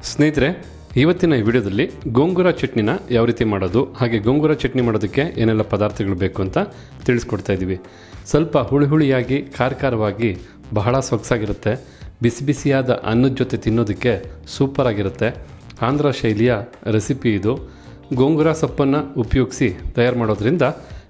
ಸ್ನೇಹಿತರೆ, ಇವತ್ತಿನ ಈ ವಿಡಿಯೋದಲ್ಲಿ ಗೋಂಗೂರ ಚಟ್ನಿನ ಯಾವ ರೀತಿ ಮಾಡೋದು, ಹಾಗೆ ಗೋಂಗೂರ ಚಟ್ನಿ ಮಾಡೋದಕ್ಕೆ ಏನೆಲ್ಲ ಪದಾರ್ಥಗಳು ಬೇಕು ಅಂತ ತಿಳಿಸ್ಕೊಡ್ತಾ ಇದ್ದೀವಿ. ಸ್ವಲ್ಪ ಹುಳಿಯಾಗಿ ಖಾರವಾಗಿ ಬಹಳ ಸೊಗಸಾಗಿರುತ್ತೆ. ಬಿಸಿ ಬಿಸಿಯಾದ ಅನ್ನದ ಜೊತೆ ತಿನ್ನೋದಕ್ಕೆ ಸೂಪರ್ ಆಗಿರುತ್ತೆ. ಆಂಧ್ರ ಶೈಲಿಯ ರೆಸಿಪಿ ಇದು. ಗೋಂಗೂರ ಸೊಪ್ಪನ್ನು ಉಪಯೋಗಿಸಿ ತಯಾರು ಮಾಡೋದ್ರಿಂದ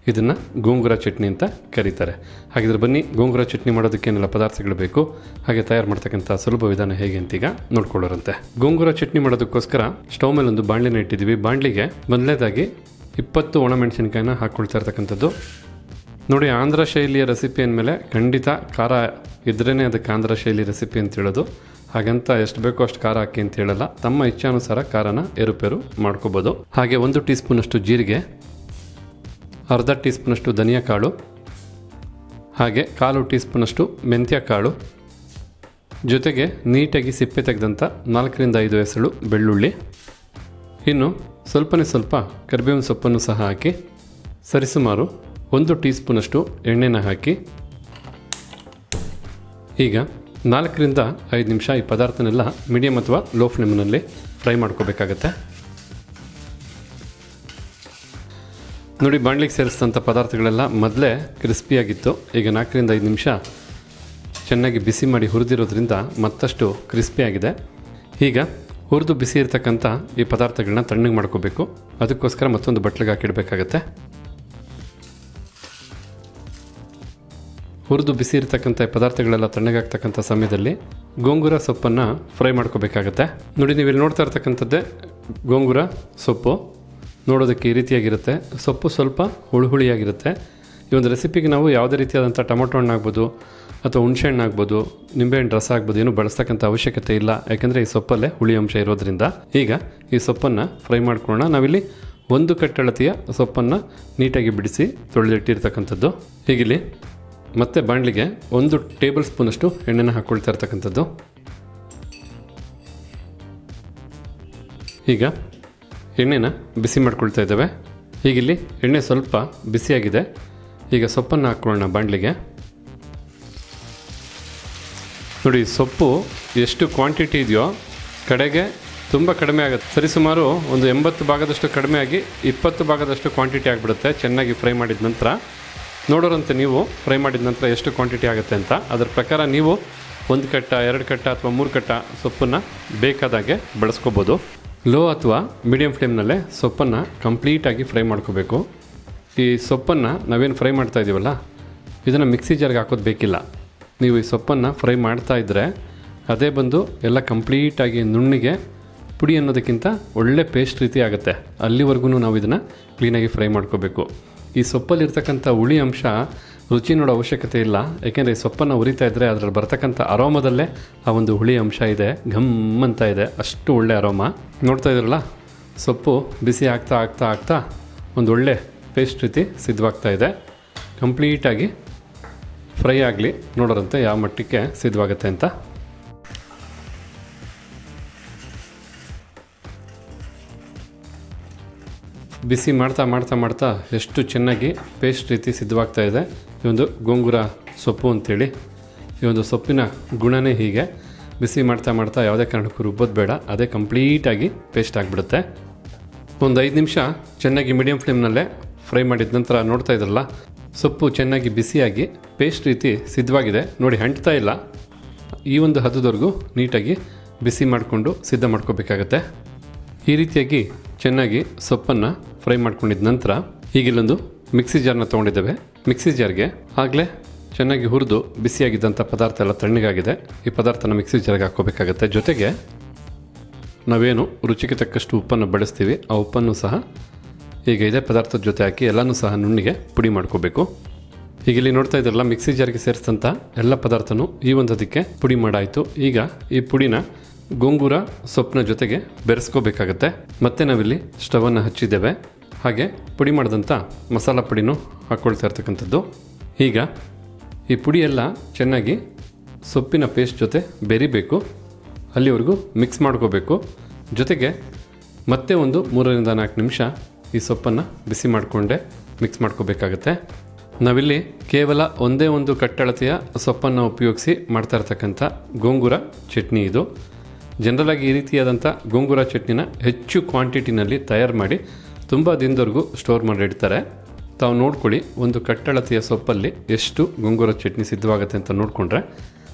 ಇದನ್ನು ಗೋಂಗೂರ ಚಟ್ನಿ ಅಂತ ಕರೀತಾರೆ. ಹಾಗಿದ್ರೆ ಬನ್ನಿ, ಗೋಂಗೂರ ಚಟ್ನಿ ಮಾಡೋದಕ್ಕೆ ಏನೆಲ್ಲ ಪದಾರ್ಥಗಳು ಬೇಕು, ಹಾಗೆ ತಯಾರು ಮಾಡ್ತಕ್ಕಂಥ ಸುಲಭ ವಿಧಾನ ಹೇಗೆ ಅಂತೀಗ ನೋಡ್ಕೊಳ್ಳೋರಂತೆ. ಗೋಂಗೂರ ಚಟ್ನಿ ಮಾಡೋದಕ್ಕೋಸ್ಕರ ಸ್ಟವ್ ಮೇಲೆ ಒಂದು ಬಾಣಲಿನ ಇಟ್ಟಿದ್ದೀವಿ. ಬಾಣಲಿಗೆ ಮೊದಲನೇದಾಗಿ 20 ಒಣಮೆಣಸಿನಕಾಯಿನ ಹಾಕ್ಕೊಳ್ತಾ ಇರ್ತಕ್ಕಂಥದ್ದು. ನೋಡಿ, ಆಂಧ್ರ ಶೈಲಿಯ ರೆಸಿಪಿ ಅಂದಮೇಲೆ ಖಂಡಿತ ಖಾರ ಇದ್ರೇ ಅದಕ್ಕೆ ಆಂಧ್ರ ಶೈಲಿ ರೆಸಿಪಿ ಅಂತ ಹೇಳೋದು. ಹಾಗಂತ ಎಷ್ಟು ಬೇಕೋ ಅಷ್ಟು ಖಾರ ಹಾಕಿ ಅಂತ ಹೇಳಲ್ಲ. ತಮ್ಮ ಇಚ್ಛಾನುಸಾರ ಖಾರನ ಏರುಪೇರು ಮಾಡ್ಕೋಬೋದು. ಹಾಗೆ 1 ಟೀ ಸ್ಪೂನಷ್ಟು ಜೀರಿಗೆ, ಅರ್ಧ ಟೀ ಸ್ಪೂನಷ್ಟು ಧನಿಯಾ ಕಾಳು, ಹಾಗೆ 1/4 ಟೀ ಸ್ಪೂನಷ್ಟು ಮೆಂತ್ಯ ಕಾಳು, ಜೊತೆಗೆ ನೀಟಾಗಿ ಸಿಪ್ಪೆ ತೆಗೆದಂಥ 4ರಿಂದ 5 ಎಸಳು ಬೆಳ್ಳುಳ್ಳಿ, ಇನ್ನು ಸ್ವಲ್ಪ ಕರಿಬೇವಿನ ಸೊಪ್ಪನ್ನು ಸಹ ಹಾಕಿ ಸರಿಸುಮಾರು 1 ಟೀ ಸ್ಪೂನಷ್ಟು ಎಣ್ಣೆನ ಹಾಕಿ ಈಗ 4ರಿಂದ 5 ನಿಮಿಷ ಈ ಪದಾರ್ಥನೆಲ್ಲ ಮೀಡಿಯಮ್ ಅಥವಾ ಲೋ ಫ್ಲೇಮ್ನಲ್ಲಿ ಫ್ರೈ ಮಾಡ್ಕೋಬೇಕಾಗತ್ತೆ. ನೋಡಿ, ಬಾಣಲಿಗೆ ಸೇರಿಸಿದಂಥ ಪದಾರ್ಥಗಳೆಲ್ಲ ಮೊದಲೇ ಕ್ರಿಸ್ಪಿಯಾಗಿತ್ತು. ಈಗ 4ರಿಂದ 5 ನಿಮಿಷ ಚೆನ್ನಾಗಿ ಬಿಸಿ ಮಾಡಿ ಹುರಿದಿರೋದ್ರಿಂದ ಮತ್ತಷ್ಟು ಕ್ರಿಸ್ಪಿಯಾಗಿದೆ. ಈಗ ಹುರಿದು ಬಿಸಿ ಇರತಕ್ಕಂಥ ಈ ಪದಾರ್ಥಗಳನ್ನ ತಣ್ಣಗೆ ಮಾಡ್ಕೋಬೇಕು. ಅದಕ್ಕೋಸ್ಕರ ಮತ್ತೊಂದು ಬಟ್ಲಿಗೆ ಹಾಕಿಡಬೇಕಾಗತ್ತೆ. ಹುರಿದು ಬಿಸಿ ಇರತಕ್ಕಂಥ ಪದಾರ್ಥಗಳೆಲ್ಲ ತಣ್ಣಗಾಗ್ತಕ್ಕಂಥ ಸಮಯದಲ್ಲಿ ಗೋಂಗೂರ ಸೊಪ್ಪನ್ನು ಫ್ರೈ ಮಾಡ್ಕೋಬೇಕಾಗತ್ತೆ. ನೋಡಿ, ನೀವು ಇಲ್ಲಿ ನೋಡ್ತಾ ಇರ್ತಕ್ಕಂಥದ್ದೇ ಗೋಂಗೂರ ಸೊಪ್ಪು. ನೋಡೋದಕ್ಕೆ ಈ ರೀತಿಯಾಗಿರುತ್ತೆ. ಸೊಪ್ಪು ಸ್ವಲ್ಪ ಹುಳಿಯಾಗಿರುತ್ತೆ. ಈ ಒಂದು ರೆಸಿಪಿಗೆ ನಾವು ಯಾವುದೇ ರೀತಿಯಾದಂಥ ಟೊಮೊಟೊ ಹಣ್ಣಾಗ್ಬೋದು ಅಥವಾ ಹುಣಸೆ ಹಣ್ಣು ಆಗ್ಬೋದು, ನಿಂಬೆಹಣ್ಣು ರಸ ಆಗ್ಬೋದು, ಏನು ಬಳಸ್ತಕ್ಕಂಥ ಅವಶ್ಯಕತೆ ಇಲ್ಲ. ಯಾಕೆಂದರೆ ಈ ಸೊಪ್ಪಲ್ಲೇ ಹುಳಿ ಅಂಶ ಇರೋದ್ರಿಂದ. ಈಗ ಈ ಸೊಪ್ಪನ್ನು ಫ್ರೈ ಮಾಡ್ಕೊಳ್ಳೋಣ. ನಾವಿಲ್ಲಿ 1 ಕಟ್ಟಳತೆಯ ಸೊಪ್ಪನ್ನು ನೀಟಾಗಿ ಬಿಡಿಸಿ ತೊಳೆದಿಟ್ಟಿರ್ತಕ್ಕಂಥದ್ದು. ಹೀಗಿಲ್ಲಿ ಮತ್ತೆ ಬಾಣಲಿಗೆ 1 ಟೇಬಲ್ ಸ್ಪೂನಷ್ಟು ಎಣ್ಣೆನ ಹಾಕ್ಕೊಳ್ತಾ ಇರ್ತಕ್ಕಂಥದ್ದು. ಈಗ ಎಣ್ಣೆನ ಬಿಸಿ ಮಾಡ್ಕೊಳ್ತಾ ಇದ್ದೇವೆ. ಹೀಗಿಲ್ಲಿ ಎಣ್ಣೆ ಸ್ವಲ್ಪ ಬಿಸಿಯಾಗಿದೆ. ಈಗ ಸೊಪ್ಪನ್ನು ಹಾಕ್ಕೊಳ್ಳೋಣ ಬಾಣಲಿಗೆ. ನೋಡಿ, ಸೊಪ್ಪು ಎಷ್ಟು ಕ್ವಾಂಟಿಟಿ ಇದೆಯೋ ಕಡೆಗೆ ತುಂಬ ಕಡಿಮೆ ಆಗುತ್ತೆ. ಸರಿಸುಮಾರು ಒಂದು 80 ಭಾಗದಷ್ಟು ಕಡಿಮೆ ಆಗಿ 20 ಭಾಗದಷ್ಟು ಕ್ವಾಂಟಿಟಿ ಆಗಿಬಿಡುತ್ತೆ. ಚೆನ್ನಾಗಿ ಫ್ರೈ ಮಾಡಿದ ನಂತರ ನೋಡೋರಂತೆ ನೀವು ಫ್ರೈ ಮಾಡಿದ ನಂತರ ಎಷ್ಟು ಕ್ವಾಂಟಿಟಿ ಆಗುತ್ತೆ ಅಂತ. ಅದರ ಪ್ರಕಾರ ನೀವು 1 ಕಟ್ಟ, 2 ಕಟ್ಟ ಅಥವಾ 3 ಕಟ್ಟ ಸೊಪ್ಪನ್ನು ಬೇಕಾದಾಗೆ ಬಳಸ್ಕೋಬೋದು. ಲೋ ಅಥವಾ ಮೀಡಿಯಮ್ ಫ್ಲೇಮ್ನಲ್ಲೇ ಸೊಪ್ಪನ್ನು ಕಂಪ್ಲೀಟಾಗಿ ಫ್ರೈ ಮಾಡ್ಕೋಬೇಕು. ಈ ಸೊಪ್ಪನ್ನು ನಾವೇನು ಫ್ರೈ ಮಾಡ್ತಾ ಇದ್ದೀವಲ್ಲ, ಇದನ್ನು ಮಿಕ್ಸಿ ಜಾರ್ಗೆ ಹಾಕೋದು ಬೇಕಿಲ್ಲ. ನೀವು ಈ ಸೊಪ್ಪನ್ನು ಫ್ರೈ ಮಾಡ್ತಾ ಇದ್ದರೆ ಅದೇ ಬಂದು ಎಲ್ಲ ಕಂಪ್ಲೀಟಾಗಿ ನುಣ್ಣಿಗೆ ಪುಡಿ ಅನ್ನೋದಕ್ಕಿಂತ ಒಳ್ಳೆ ಪೇಸ್ಟ್ ರೀತಿ ಆಗುತ್ತೆ. ಅಲ್ಲಿವರೆಗೂ ನಾವು ಇದನ್ನು ಕ್ಲೀನಾಗಿ ಫ್ರೈ ಮಾಡ್ಕೋಬೇಕು. ಈ ಸೊಪ್ಪಲ್ಲಿರ್ತಕ್ಕಂಥ ಹುಳಿ ಅಂಶ ರುಚಿ ನೋಡೋ ಅವಶ್ಯಕತೆ ಇಲ್ಲ. ಯಾಕೆಂದರೆ ಈ ಸೊಪ್ಪನ್ನು ಉರಿತಾ ಇದ್ದರೆ ಅದರಲ್ಲಿ ಬರ್ತಕ್ಕಂಥ ಅರೋಮದಲ್ಲೇ ಆ ಒಂದು ಹುಳಿ ಅಂಶ ಇದೆ. ಘಮ್ ಅಂತ ಇದೆ, ಅಷ್ಟು ಒಳ್ಳೆ ಅರೋಮ. ನೋಡ್ತಾ ಇದ್ರಲ್ಲ, ಸೊಪ್ಪು ಬಿಸಿ ಆಗ್ತಾ ಒಂದು ಒಳ್ಳೆ ಪೇಸ್ಟ್ ರೀತಿ ಸಿದ್ಧವಾಗ್ತಾ ಇದೆ. ಕಂಪ್ಲೀಟಾಗಿ ಫ್ರೈ ಆಗಲಿ, ನೋಡೋರಂತೆ ಯಾವ ಮಟ್ಟಕ್ಕೆ ಸಿದ್ಧವಾಗುತ್ತೆ ಅಂತ. ಬಿಸಿ ಮಾಡ್ತಾ ಎಷ್ಟು ಚೆನ್ನಾಗಿ ಪೇಸ್ಟ್ ರೀತಿ ಸಿದ್ಧವಾಗ್ತಾ ಇದೆ. ಈ ಒಂದು ಗೋಂಗೂರ ಸೊಪ್ಪು ಅಂಥೇಳಿ, ಈ ಒಂದು ಸೊಪ್ಪಿನ ಗುಣನೇ ಹೀಗೆ. ಬಿಸಿ ಮಾಡ್ತಾ ಯಾವುದೇ ಕಾರಣಕ್ಕೂ ರುಬ್ಬೋದು ಬೇಡ, ಅದೇ ಕಂಪ್ಲೀಟಾಗಿ ಪೇಸ್ಟ್ ಆಗಿಬಿಡುತ್ತೆ. ಒಂದು 5 ನಿಮಿಷ ಚೆನ್ನಾಗಿ ಮೀಡಿಯಮ್ ಫ್ಲೇಮ್ನಲ್ಲೇ ಫ್ರೈ ಮಾಡಿದ ನಂತರ ನೋಡ್ತಾ ಇದ್ರಲ್ಲ, ಸೊಪ್ಪು ಚೆನ್ನಾಗಿ ಬಿಸಿಯಾಗಿ ಪೇಸ್ಟ್ ರೀತಿ ಸಿದ್ಧವಾಗಿದೆ. ನೋಡಿ, ಅಂಟ್ತಾ ಇಲ್ಲ. ಈ ಒಂದು ಹದದವರೆಗೂ ನೀಟಾಗಿ ಬಿಸಿ ಮಾಡಿಕೊಂಡು ಸಿದ್ಧ ಮಾಡ್ಕೋಬೇಕಾಗತ್ತೆ. ಈ ರೀತಿಯಾಗಿ ಚೆನ್ನಾಗಿ ಸೊಪ್ಪನ್ನು ಫ್ರೈ ಮಾಡ್ಕೊಂಡಿದ್ದ ನಂತರ ಈಗಿಲ್ಲೊಂದು ಮಿಕ್ಸಿ ಜಾರ್ನ ತೊಗೊಂಡಿದ್ದೇವೆ. ಮಿಕ್ಸಿ ಜಾರ್ಗೆ ಆಗಲೇ ಚೆನ್ನಾಗಿ ಹುರಿದು ಬಿಸಿಯಾಗಿದ್ದಂಥ ಪದಾರ್ಥ ಎಲ್ಲ ತಣ್ಣಗಾಗಿದೆ. ಈ ಪದಾರ್ಥನ ಮಿಕ್ಸಿ ಜಾರ್ಗೆ ಹಾಕ್ಕೋಬೇಕಾಗತ್ತೆ. ಜೊತೆಗೆ ನಾವೇನು ರುಚಿಗೆ ತಕ್ಕಷ್ಟು ಉಪ್ಪನ್ನು ಬಳಸ್ತೀವಿ, ಆ ಉಪ್ಪನ್ನು ಸಹ ಈಗ ಇದೇ ಪದಾರ್ಥದ ಜೊತೆ ಹಾಕಿ ಎಲ್ಲನೂ ಸಹ ನುಣ್ಣಿಗೆ ಪುಡಿ ಮಾಡ್ಕೋಬೇಕು. ಈಗ ಇಲ್ಲಿ ನೋಡ್ತಾ ಇದ್ರಲ್ಲ, ಮಿಕ್ಸಿ ಜಾರ್ಗೆ ಸೇರಿಸಿದಂಥ ಎಲ್ಲ ಪದಾರ್ಥನೂ ಈ ಒಂದು ಅದಕ್ಕೆ ಪುಡಿ ಮಾಡಾಯಿತು. ಈಗ ಈ ಪುಡಿನ ಗೋಂಗೂರ ಸೊಪ್ಪಿನ ಜೊತೆಗೆ ಬೆರೆಸ್ಕೋಬೇಕಾಗತ್ತೆ. ಮತ್ತೆ ನಾವಿಲ್ಲಿ ಸ್ಟವನ್ನು ಹಚ್ಚಿದ್ದೇವೆ. ಹಾಗೆ ಪುಡಿ ಮಾಡಿದಂಥ ಮಸಾಲ ಪುಡಿನೂ ಹಾಕ್ಕೊಳ್ತಾ ಇರ್ತಕ್ಕಂಥದ್ದು. ಈಗ ಈ ಪುಡಿಯೆಲ್ಲ ಚೆನ್ನಾಗಿ ಸೊಪ್ಪಿನ ಪೇಸ್ಟ್ ಜೊತೆ ಬೆರಿಬೇಕು. ಅಲ್ಲಿವರೆಗೂ ಮಿಕ್ಸ್ ಮಾಡ್ಕೋಬೇಕು. ಜೊತೆಗೆ ಮತ್ತೆ ಒಂದು 3ರಿಂದ 4 ನಿಮಿಷ ಈ ಸೊಪ್ಪನ್ನು ಬಿಸಿ ಮಾಡಿಕೊಂಡೆ ಮಿಕ್ಸ್ ಮಾಡ್ಕೋಬೇಕಾಗತ್ತೆ. ನಾವಿಲ್ಲಿ ಕೇವಲ ಒಂದೇ ಒಂದು ಕಟ್ಟಳತೆಯ ಸೊಪ್ಪನ್ನು ಉಪಯೋಗಿಸಿ ಮಾಡ್ತಾ ಇರ್ತಕ್ಕಂಥ ಗೋಂಗೂರ ಚಟ್ನಿ ಇದು. ಜನರಲಾಗಿ ಈ ರೀತಿಯಾದಂಥ ಗೋಂಗೂರ ಚಟ್ನಿನ ಹೆಚ್ಚು ಕ್ವಾಂಟಿಟಿನಲ್ಲಿ ತಯಾರು ಮಾಡಿ ತುಂಬ ದಿನದವರೆಗೂ ಸ್ಟೋರ್ ಮಾಡಿ ಇಡ್ತಾರೆ. ತಾವು ನೋಡ್ಕೊಳ್ಳಿ, ಒಂದು ಕಟ್ಟಳತೆಯ ಸೊಪ್ಪಲ್ಲಿ ಎಷ್ಟು ಗೋಂಗೂರ ಚಟ್ನಿ ಸಿದ್ಧವಾಗುತ್ತೆ ಅಂತ ನೋಡಿಕೊಂಡ್ರೆ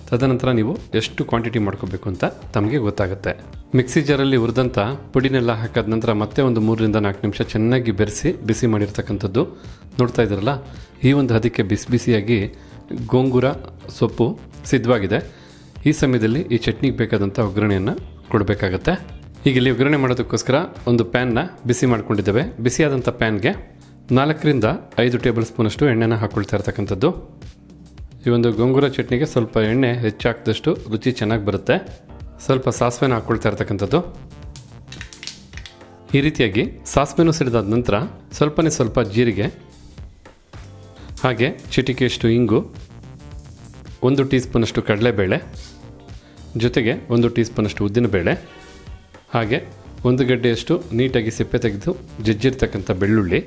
ತದನಂತರ ನೀವು ಎಷ್ಟು ಕ್ವಾಂಟಿಟಿ ಮಾಡ್ಕೋಬೇಕು ಅಂತ ತಮಗೆ ಗೊತ್ತಾಗುತ್ತೆ. ಮಿಕ್ಸಿ ಜಾರಲ್ಲಿ ಹುರಿದಂಥ ಪುಡಿನೆಲ್ಲ ಹಾಕಿದ ನಂತರ ಮತ್ತೆ ಒಂದು 3-4 ನಿಮಿಷ ಚೆನ್ನಾಗಿ ಬೆರೆಸಿ ಬಿಸಿ ಮಾಡಿರ್ತಕ್ಕಂಥದ್ದು ನೋಡ್ತಾ ಇದ್ದೀರಲ್ಲ, ಈ ಒಂದು ಹದಕ್ಕೆ ಬಿಸಿ ಬಿಸಿಯಾಗಿ ಗೋಂಗೂರ ಸೊಪ್ಪು ಸಿದ್ಧವಾಗಿದೆ. ಈ ಸಮಯದಲ್ಲಿ ಈ ಚಟ್ನಿಗೆ ಬೇಕಾದಂಥ ಒಗ್ಗರಣೆಯನ್ನು ಕೊಡಬೇಕಾಗತ್ತೆ. ಈಗ ಇಲ್ಲಿ ಒಗ್ಗರಣೆ ಮಾಡೋದಕ್ಕೋಸ್ಕರ ಒಂದು ಪ್ಯಾನ್ನ ಬಿಸಿ ಮಾಡ್ಕೊಂಡಿದ್ದೇವೆ. ಬಿಸಿಯಾದಂಥ ಪ್ಯಾನ್ಗೆ 4-5 ಟೇಬಲ್ ಸ್ಪೂನಷ್ಟು ಎಣ್ಣೆನ ಹಾಕ್ಕೊಳ್ತಾ ಇರ್ತಕ್ಕಂಥದ್ದು. ಈ ಒಂದು ಗೋಂಗೂರ ಚಟ್ನಿಗೆ ಸ್ವಲ್ಪ ಎಣ್ಣೆ ಹೆಚ್ಚಾಕಿದಷ್ಟು ರುಚಿ ಚೆನ್ನಾಗಿ ಬರುತ್ತೆ. ಸ್ವಲ್ಪ ಸಾಸಿವೆನ ಹಾಕ್ಕೊಳ್ತಾ ಇರ್ತಕ್ಕಂಥದ್ದು. ಈ ರೀತಿಯಾಗಿ ಸಾಸಿವೆನೂ ಸಿಡಿದಾದ ನಂತರ ಸ್ವಲ್ಪ ಜೀರಿಗೆ, ಹಾಗೆ ಚಿಟಿಕೆಯಷ್ಟು ಇಂಗು, 1 ಟೀ ಸ್ಪೂನಷ್ಟು ಕಡಲೆಬೇಳೆ, ಜೊತೆಗೆ 1 ಟೀ ಸ್ಪೂನಷ್ಟು ಉದ್ದಿನಬೇಳೆ, ಹಾಗೆ 1 ಗಡ್ಡೆಯಷ್ಟು ನೀಟಾಗಿ ಸಿಪ್ಪೆ ತೆಗೆದು ಜಜ್ಜಿರ್ತಕ್ಕಂಥ ಬೆಳ್ಳುಳ್ಳಿ,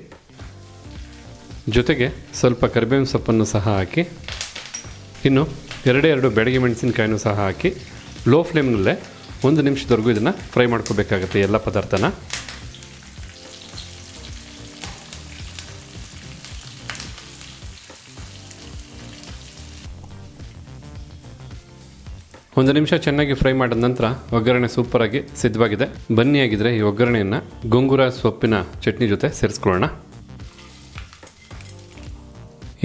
ಜೊತೆಗೆ ಸ್ವಲ್ಪ ಕರಿಬೇವಿನ ಸೊಪ್ಪನ್ನು ಸಹ ಹಾಕಿ, ಇನ್ನು 2 ಬ್ಯಾಡಗಿ ಮೆಣಸಿನಕಾಯಿನೂ ಸಹ ಹಾಕಿ ಲೋ ಫ್ಲೇಮ್ನಲ್ಲೇ 1 ನಿಮಿಷದವರೆಗೂ ಇದನ್ನು ಫ್ರೈ ಮಾಡ್ಕೋಬೇಕಾಗತ್ತೆ ಎಲ್ಲ ಪದಾರ್ಥನ. ಒಂದು ನಿಮಿಷ ಚೆನ್ನಾಗಿ ಫ್ರೈ ಮಾಡಿದ ನಂತರ ಒಗ್ಗರಣೆ ಸೂಪರಾಗಿ ಸಿದ್ಧವಾಗಿದೆ. ಬನ್ನಿಯಾಗಿದ್ದರೆ ಈ ಒಗ್ಗರಣೆಯನ್ನು ಗೋಂಗೂರ ಸೊಪ್ಪಿನ ಚಟ್ನಿ ಜೊತೆ ಸೇರಿಸ್ಕೊಳ್ಳೋಣ.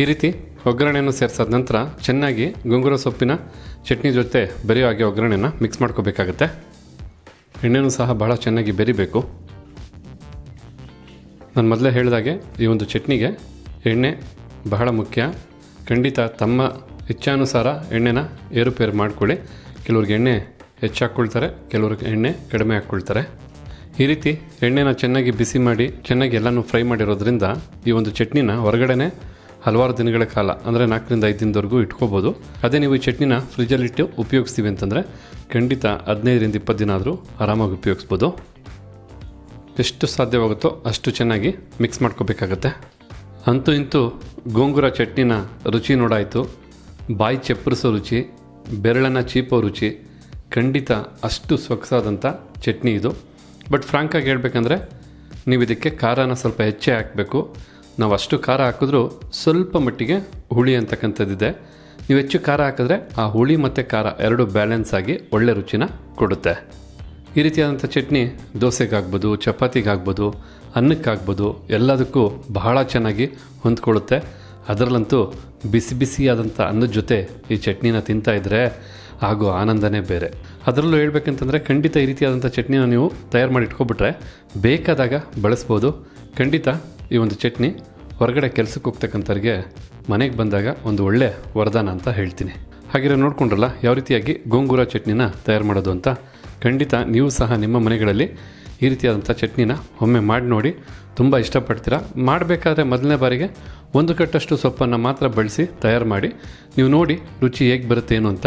ಈ ರೀತಿ ಒಗ್ಗರಣೆಯನ್ನು ಸೇರಿಸಾದ ನಂತರ ಚೆನ್ನಾಗಿ ಗೋಂಗೂರ ಸೊಪ್ಪಿನ ಚಟ್ನಿ ಜೊತೆ ಬೆರೆಯೋ ಹಾಗೆ ಒಗ್ಗರಣೆನ ಮಿಕ್ಸ್ ಮಾಡ್ಕೋಬೇಕಾಗತ್ತೆ. ಎಣ್ಣೆನೂ ಸಹ ಬಹಳ ಚೆನ್ನಾಗಿ ಬೆರಿಬೇಕು. ನಾನು ಮೊದಲೇ ಹೇಳಿದಾಗೆ ಈ ಒಂದು ಚಟ್ನಿಗೆ ಎಣ್ಣೆ ಬಹಳ ಮುಖ್ಯ. ಖಂಡಿತ ತಮ್ಮ ಇಚ್ಛಾನುಸಾರ ಎಣ್ಣೆನ ಏರುಪೇರು ಮಾಡ್ಕೊಳ್ಳಿ. ಕೆಲವ್ರಿಗೆ ಎಣ್ಣೆ ಹೆಚ್ಚು ಹಾಕ್ಕೊಳ್ತಾರೆ, ಕೆಲವ್ರಿಗೆ ಎಣ್ಣೆ ಕಡಿಮೆ ಹಾಕ್ಕೊಳ್ತಾರೆ. ಈ ರೀತಿ ಎಣ್ಣೆನ ಚೆನ್ನಾಗಿ ಬಿಸಿ ಮಾಡಿ ಚೆನ್ನಾಗಿ ಎಲ್ಲನೂ ಫ್ರೈ ಮಾಡಿರೋದ್ರಿಂದ ಈ ಒಂದು ಚಟ್ನಿನ ಹೊರಗಡೆನೆ ಹಲವಾರು ದಿನಗಳ ಕಾಲ ಅಂದರೆ 4-5 ದಿನದವರೆಗೂ ಇಟ್ಕೋಬೋದು. ಅದೇ ನೀವು ಈ ಚಟ್ನಿನ ಫ್ರಿಜ್ಜಲ್ಲಿಟ್ಟು ಉಪಯೋಗಿಸ್ತೀವಿ ಅಂತಂದರೆ ಖಂಡಿತ 15-20 ದಿನ ಆದರೂ ಆರಾಮಾಗಿ ಉಪಯೋಗಿಸ್ಬೋದು. ಎಷ್ಟು ಸಾಧ್ಯವಾಗುತ್ತೋ ಅಷ್ಟು ಚೆನ್ನಾಗಿ ಮಿಕ್ಸ್ ಮಾಡ್ಕೋಬೇಕಾಗತ್ತೆ. ಅಂತೂ ಇಂತೂ ಗೋಂಗೂರ ಚಟ್ನಿನ ರುಚಿ ನೋಡಾಯಿತು. ಬಾಯಿ ಚಪ್ಪರಿಸೋ ರುಚಿ, ಬೆರಳನ್ನು ಚೀಪೋ ರುಚಿ, ಖಂಡಿತ ಅಷ್ಟು ಸೊಗಸಾದಂಥ ಚಟ್ನಿ ಇದು. ಬಟ್ ಫ್ರಾಂಕಾಗಿ ಹೇಳ್ಬೇಕಂದ್ರೆ ನೀವು ಇದಕ್ಕೆ ಖಾರನ ಸ್ವಲ್ಪ ಹೆಚ್ಚೇ ಹಾಕಬೇಕು. ನಾವು ಅಷ್ಟು ಖಾರ ಹಾಕಿದ್ರೂ ಸ್ವಲ್ಪ ಮಟ್ಟಿಗೆ ಹುಳಿ ಅಂತಕ್ಕಂಥದ್ದಿದೆ. ನೀವು ಹೆಚ್ಚು ಖಾರ ಹಾಕಿದ್ರೆ ಆ ಹುಳಿ ಮತ್ತು ಖಾರ ಎರಡು ಬ್ಯಾಲೆನ್ಸ್ ಆಗಿ ಒಳ್ಳೆ ರುಚಿನ ಕೊಡುತ್ತೆ. ಈ ರೀತಿಯಾದಂಥ ಚಟ್ನಿ ದೋಸೆಗಾಗ್ಬೋದು, ಚಪಾತಿಗಾಗ್ಬೋದು, ಅನ್ನಕ್ಕಾಗ್ಬೋದು, ಎಲ್ಲದಕ್ಕೂ ಬಹಳ ಚೆನ್ನಾಗಿ ಹೊಂದ್ಕೊಳ್ಳುತ್ತೆ. ಅದರಲ್ಲಂತೂ ಬಿಸಿ ಬಿಸಿಯಾದಂಥ ಅನ್ನದ ಜೊತೆ ಈ ಚಟ್ನಿನ ತಿಂತಾಯಿದ್ರೆ ಆಗೋ ಆನಂದನೇ ಬೇರೆ. ಅದರಲ್ಲೂ ಹೇಳ್ಬೇಕಂತಂದರೆ ಖಂಡಿತ ಈ ರೀತಿಯಾದಂಥ ಚಟ್ನಿನ ನೀವು ತಯಾರು ಮಾಡಿ ಇಟ್ಕೊಬಿಟ್ರೆ ಬೇಕಾದಾಗ ಬಳಸ್ಬೋದು. ಖಂಡಿತ ಈ ಒಂದು ಚಟ್ನಿ ಹೊರಗಡೆ ಕೆಲಸಕ್ಕೆ ಹೋಗ್ತಕ್ಕಂಥವ್ರಿಗೆ ಮನೆಗೆ ಬಂದಾಗ ಒಂದು ಒಳ್ಳೆ ವರದಾನ ಅಂತ ಹೇಳ್ತೀನಿ. ಹಾಗೆ ನೋಡ್ಕೊಂಡ್ರಲ್ಲ ಯಾವ ರೀತಿಯಾಗಿ ಗೋಂಗೂರ ಚಟ್ನಿನ ತಯಾರು ಮಾಡೋದು ಅಂತ. ಖಂಡಿತ ನೀವು ಸಹ ನಿಮ್ಮ ಮನೆಗಳಲ್ಲಿ ಈ ರೀತಿಯಾದಂಥ ಚಟ್ನಿನ ಒಮ್ಮೆ ಮಾಡಿ ನೋಡಿ, ತುಂಬ ಇಷ್ಟಪಡ್ತೀರಾ. ಮಾಡಬೇಕಾದ್ರೆ ಮೊದಲನೇ ಬಾರಿಗೆ 1 ಕಟ್ಟಷ್ಟು ಸೊಪ್ಪನ್ನು ಮಾತ್ರ ಬಳಸಿ ತಯಾರು ಮಾಡಿ ನೀವು ನೋಡಿ ರುಚಿ ಹೇಗೆ ಬರುತ್ತೆ ಏನು ಅಂತ.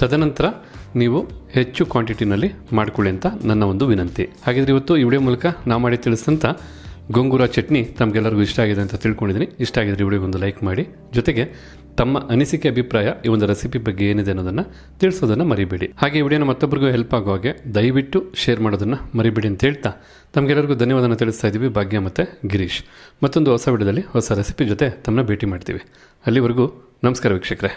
ತದನಂತರ ನೀವು ಹೆಚ್ಚು ಕ್ವಾಂಟಿಟಿನಲ್ಲಿ ಮಾಡ್ಕೊಳ್ಳಿ ಅಂತ ನನ್ನ ಒಂದು ವಿನಂತಿ. ಹಾಗಿದ್ರೆ ಇವತ್ತು ಈ ವಿಡಿಯೋ ಮೂಲಕ ನಾವು ಮಾಡಿ ತಿಳಿಸಿದಂಥ ಗೋಂಗೂರ ಚಟ್ನಿ ತಮಗೆಲ್ಲರಿಗೂ ಇಷ್ಟ ಆಗಿದೆ ಅಂತ ತಿಳ್ಕೊಂಡಿದ್ದೀನಿ. ಇಷ್ಟ ಆಗಿದ್ರೆ ವಿಡಿಯೋಗೆ ಒಂದು ಲೈಕ್ ಮಾಡಿ, ಜೊತೆಗೆ ತಮ್ಮ ಅನಿಸಿಕೆ ಅಭಿಪ್ರಾಯ ಈ ಒಂದು ರೆಸಿಪಿ ಬಗ್ಗೆ ಏನಿದೆ ಅನ್ನೋದನ್ನು ತಿಳಿಸೋದನ್ನು ಮರಿಬೇಡಿ. ಹಾಗೆ ಈ ವಿಡಿಯೋನ ಮತ್ತೊಬ್ಬರಿಗೂ ಹೆಲ್ಪ್ ಆಗೋ ಹಾಗೆ ದಯವಿಟ್ಟು ಶೇರ್ ಮಾಡೋದನ್ನು ಮರಿಬೇಡಿ ಅಂತ ಹೇಳ್ತಾ ತಮಗೆಲ್ಲರಿಗೂ ಧನ್ಯವಾದನ ತಿಳಿಸ್ತಾ ಇದ್ದೀವಿ. ಭಾಗ್ಯ ಮತ್ತು ಗಿರೀಶ್. ಮತ್ತೊಂದು ಹೊಸ ವಿಡಿಯೋದಲ್ಲಿ ಹೊಸ ರೆಸಿಪಿ ಜೊತೆ ತಮ್ಮನ್ನ ಭೇಟಿ ಮಾಡ್ತೀವಿ. ಅಲ್ಲಿವರೆಗೂ ನಮಸ್ಕಾರ ವೀಕ್ಷಕರೇ.